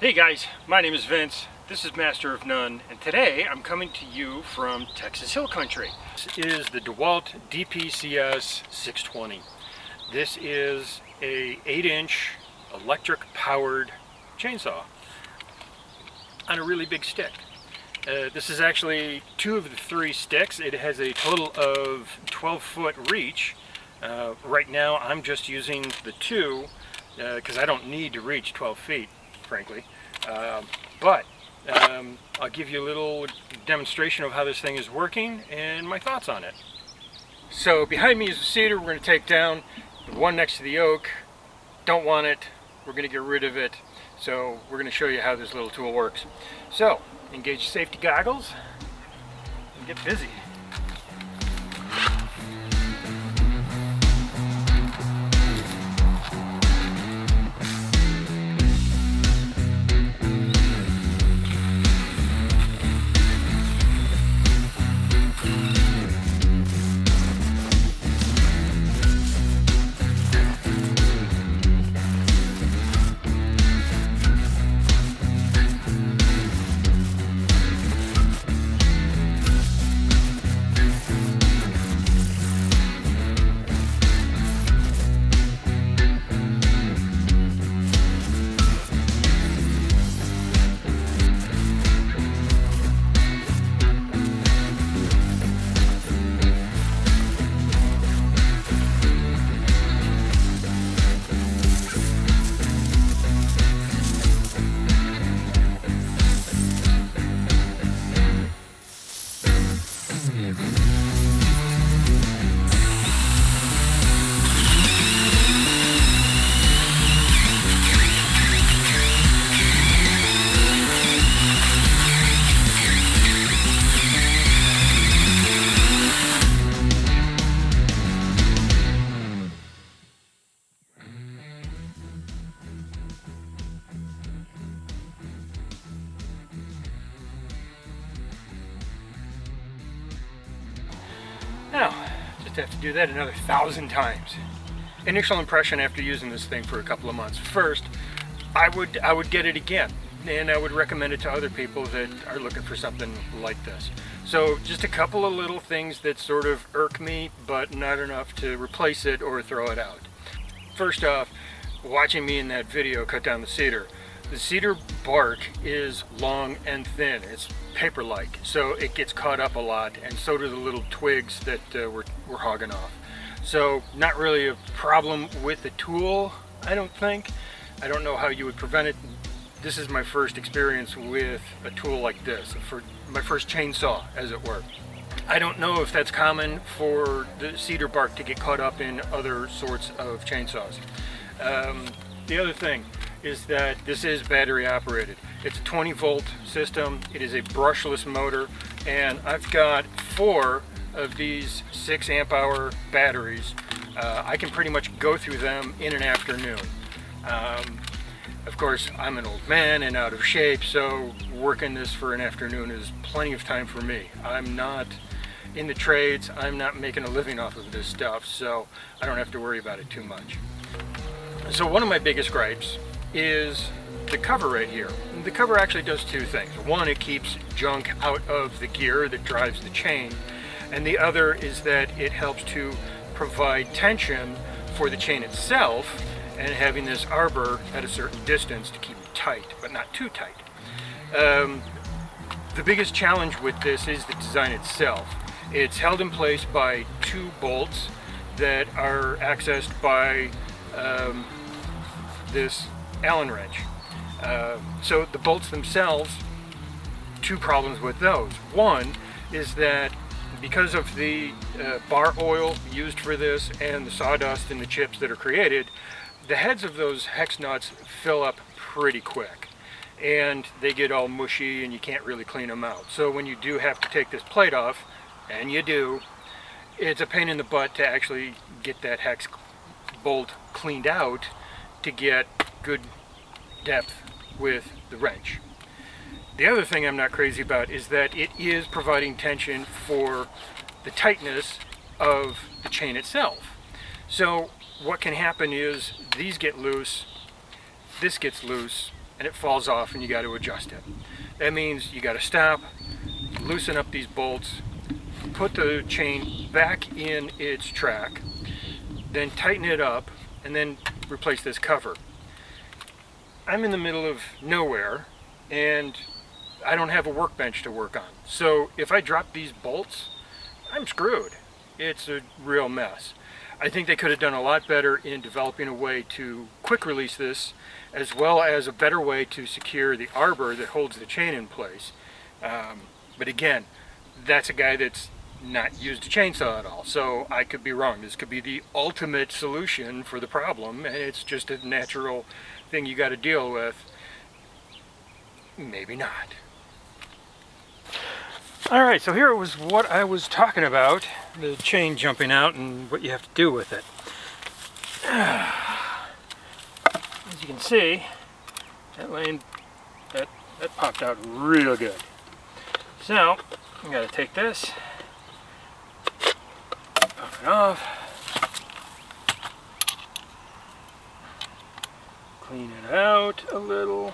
Hey guys, my name is Vince. This is Master of None, and today I'm coming to you from Texas Hill Country. This is the DeWalt DCPS620. This is a 8-inch electric powered chainsaw on a really big stick. This is actually 2 of the 3 sticks. It has a total of 12-foot reach. Right now I'm just using the 2 because I don't need to reach 12 feet, frankly. But I'll give you a little demonstration of how this thing is working and my thoughts on it. So behind me is the cedar we're going to take down. The one next to the oak, don't want it. We're going to get rid of it. So we're going to show you how this little tool works. So engage your safety goggles and get busy. Now, just have to do that another 1,000 times. Initial impression after using this thing for a couple of months. First, I would get it again, and I would recommend it to other people that are looking for something like this. So just a couple of little things that sort of irk me, but not enough to replace it or throw it out. First off, watching me in that video cut down the cedar bark is long and thin. It's paper-like, so it gets caught up a lot, and so do the little twigs that we're hogging off. So not really a problem with the tool, I don't think. I don't know how you would prevent it. This is my first experience with a tool like this, for my first chainsaw, as it were. I don't know if that's common for the cedar bark to get caught up in other sorts of chainsaws. The other thing is that this is battery operated. It's a 20-volt system. It is a brushless motor, and I've got 4 of these 6 amp hour batteries. I can pretty much go through them in an afternoon. Of course, I'm an old man and out of shape, so working this for an afternoon is plenty of time for me. I'm not in the trades. I'm not making a living off of this stuff, so I don't have to worry about it too much. So one of my biggest gripes is the cover right here. The cover actually does 2 things. One, it keeps junk out of the gear that drives the chain, and the other is that it helps to provide tension for the chain itself, and having this arbor at a certain distance to keep it tight, but not too tight. The biggest challenge with this is the design itself. It's held in place by 2 bolts that are accessed by this Allen wrench. So the bolts themselves, 2 problems with those. One is that because of the bar oil used for this and the sawdust and the chips that are created, the heads of those hex nuts fill up pretty quick, and they get all mushy and you can't really clean them out. So when you do have to take this plate off, and you do, it's a pain in the butt to actually get that hex bolt cleaned out to get good depth with the wrench. The other thing I'm not crazy about is that it is providing tension for the tightness of the chain itself. So what can happen is these get loose, this gets loose, and it falls off and you got to adjust it. That means you got to stop, loosen up these bolts, put the chain back in its track, then tighten it up, and then replace this cover. I'm in the middle of nowhere and I don't have a workbench to work on. So if I drop these bolts, I'm screwed. It's a real mess. I think they could have done a lot better in developing a way to quick release this, as well as a better way to secure the arbor that holds the chain in place. But again, that's a guy that's not used a chainsaw at all, so I could be wrong. This could be the ultimate solution for the problem, and it's just a natural thing you got to deal with. Maybe not. Alright, so here was what I was talking about, the chain jumping out and what you have to do with it. As you can see, that popped out real good. So, I'm going to take this, pop it off, clean it out a little.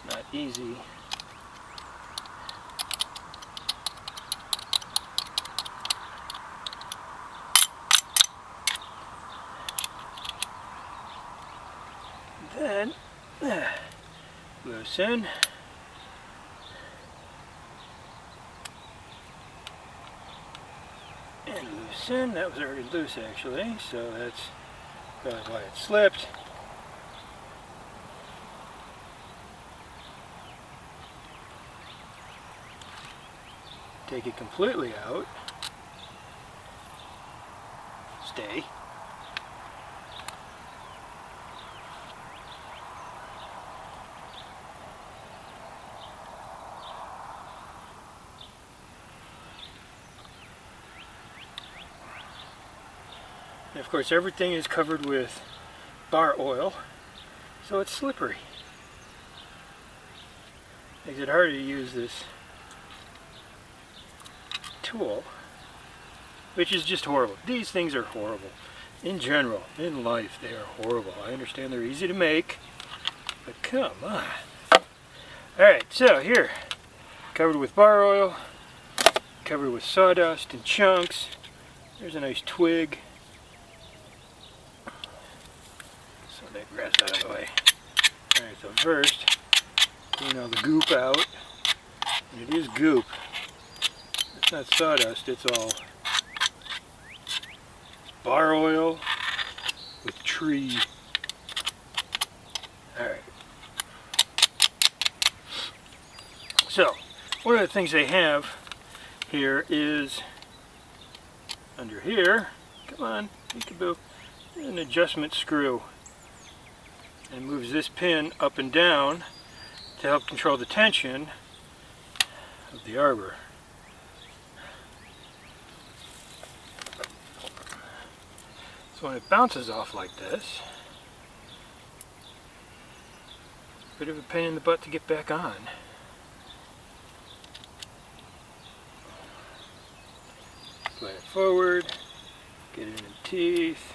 Not easy. Then loosen. And loosen. That was already loose actually, so that's probably why it slipped. Take it completely out. Stay. And of course everything is covered with bar oil, so it's slippery. Makes it harder to use this tool, which is just horrible. These things are horrible. In general, in life, they are horrible. I understand they're easy to make, but come on. Alright, so here, covered with bar oil, covered with sawdust and chunks. There's a nice twig. So that grass out of the way. Alright, so first, clean all the goop out. And it is goop. It's not sawdust, it's all bar oil with tree. Alright. So, one of the things they have here is under here, come on, peekaboo, an adjustment screw. And it moves this pin up and down to help control the tension of the arbor. So when it bounces off like this, bit of a pain in the butt to get back on. Slide it forward, get it in the teeth,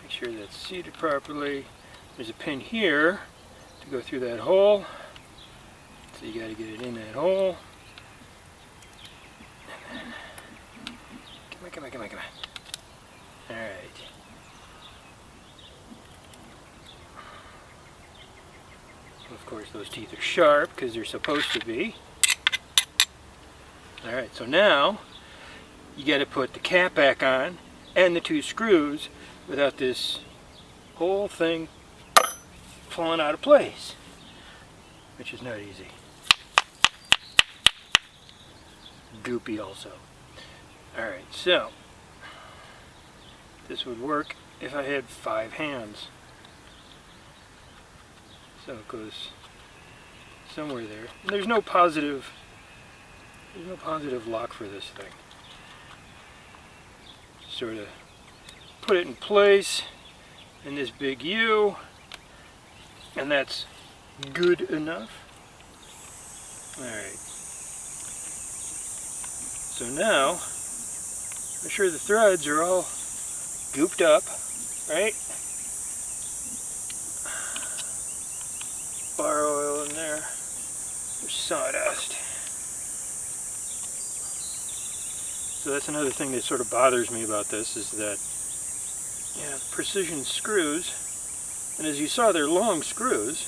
make sure that's seated properly. There's a pin here to go through that hole, so you got to get it in that hole. And then, come on. Alright. Of course those teeth are sharp because they're supposed to be. Alright, so now you got to put the cap back on and the two screws without this whole thing falling out of place, which is not easy. Goopy also. Alright, so this would work if I had 5 hands. So it goes somewhere there. And there's no positive lock for this thing. Sort of put it in place in this big U, and that's good enough. Alright. So now, make sure the threads are all gooped up, right? sawdust. So that's another thing that sort of bothers me about this, is that, yeah, precision screws, and as you saw, they're long screws.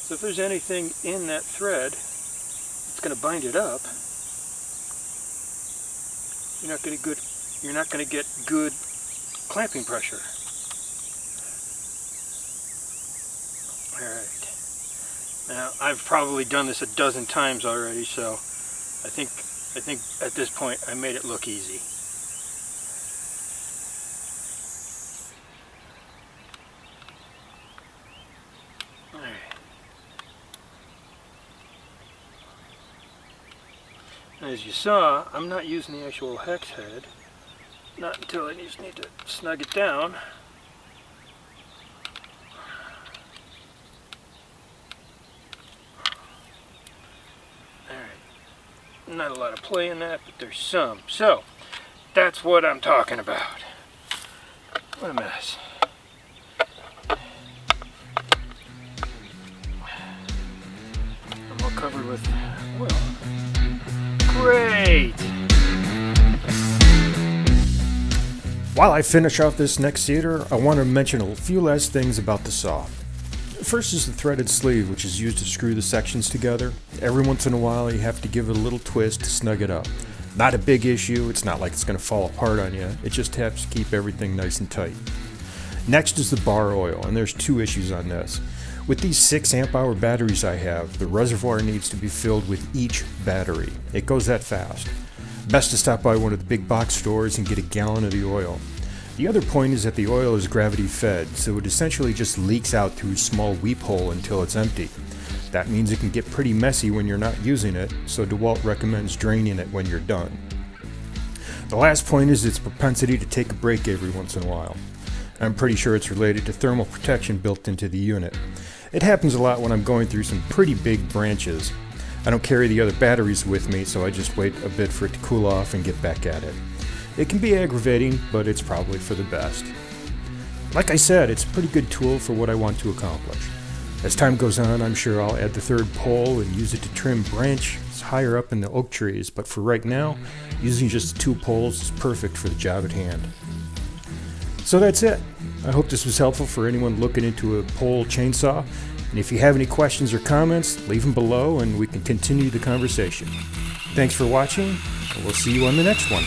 So if there's anything in that thread that's going to bind it up, you're not going to get good clamping pressure. Alright. Now, I've probably done this a dozen times already, so I think at this point I made it look easy. Alright. As you saw, I'm not using the actual hex head, not until I just need to snug it down. Not a lot of play in that, but there's some. So, that's what I'm talking about. What a mess. I'm all covered with oil. Great! While I finish off this next cedar, I want to mention a few last things about the saw. First is the threaded sleeve, which is used to screw the sections together. Every once in a while you have to give it a little twist to snug it up. Not a big issue, it's not like it's going to fall apart on you, it just helps to keep everything nice and tight. Next is the bar oil, and there's two issues on this. With these 6 amp hour batteries I have, the reservoir needs to be filled with each battery. It goes that fast. Best to stop by one of the big box stores and get a gallon of the oil. The other point is that the oil is gravity fed, so it essentially just leaks out through a small weep hole until it's empty. That means it can get pretty messy when you're not using it, so DeWalt recommends draining it when you're done. The last point is its propensity to take a break every once in a while. I'm pretty sure it's related to thermal protection built into the unit. It happens a lot when I'm going through some pretty big branches. I don't carry the other batteries with me, so I just wait a bit for it to cool off and get back at it. It can be aggravating, but it's probably for the best. Like I said, it's a pretty good tool for what I want to accomplish. As time goes on, I'm sure I'll add the third pole and use it to trim branches higher up in the oak trees, but for right now, using just the 2 poles is perfect for the job at hand. So that's it. I hope this was helpful for anyone looking into a pole chainsaw, and if you have any questions or comments, leave them below and we can continue the conversation. Thanks for watching, and we'll see you on the next one.